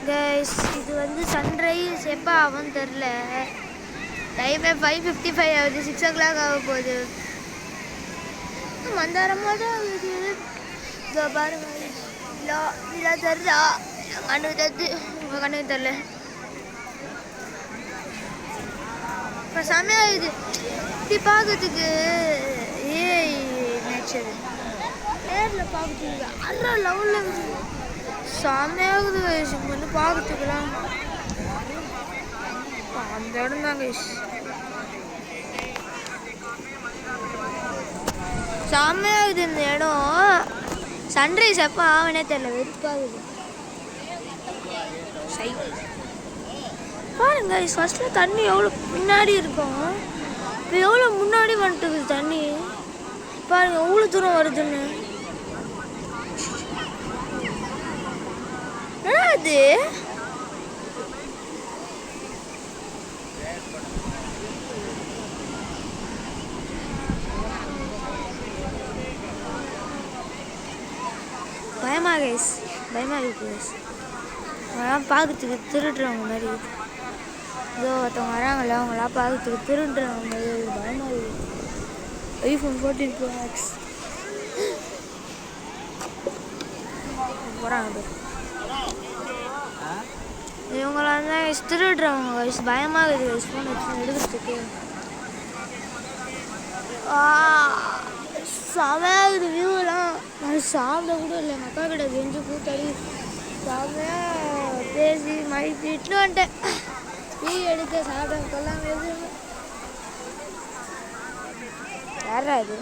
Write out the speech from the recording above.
Guys இது வந்து sunrise எப்போ ஆகும்னு தெரில. டைமே 5:55 ஆகுது. 6 o'clock ஆக போகுது. மந்தாரமாக தான் ஆகுது. இதோ பாருங்க இல்லை தெரிதா கண்ணுக்கு தெரிது. உங்கள் கண்ணுக்கு தெரில. இப்போ செம்மையாகுது இப்படி பார்க்கறதுக்கு. ஏய் நேச்சர் நேரில் பார்க்கறதுக்கு அல்ல லெவலில் செம்மையாகுது கைஸ். இங்கே வந்து பார்க்கறதுக்குலாம் அந்த இடம் தான் கைஸ் செம்மையாகுது இந்த இடம். சன்ரைஸ் எப்போ ஆகுனே தெரியல. வெறுப்பாகுது. பாருங்க ஃபர்ஸ்ட்ல தண்ணி எவ்வளோ முன்னாடி இருக்கும். இப்போ எவ்வளோ முன்னாடி வந்துட்டு தண்ணி பாருங்க. எவ்வளோ தூரம் வருதுன்னு. அது பயமா கைஸ். பயமாக இருக்கு கைஸ். அவங்களாம் பார்க்கறதுக்கு திருடுறவங்க மாதிரி. இதோ ஒருத்தவங்க வராங்கல்ல அவங்களாம் பார்க்கறதுக்கு திருடுறவங்க மாதிரி பயமாக இருக்குது. iPhone 14 Pro Max போகிறாங்க பேர். இவங்களாம் தான் திருடுறவங்க கைஸ். பயமாக இருக்குது கைஸ் ஃபோன் வச்சு எடுக்கிறதுக்கு. செமையாகுது வியூலாம். நான் சாப்பிட கூட இல்லை. எங்கள் அக்கா கிட்ட கெஞ்சு கூத்தாடி செமையாக பேசி மழை இட்டு வந்துட்டேன். டீ எடுக்க சாப்பிட கொள்ளாமல் எதுவும் யாரா இது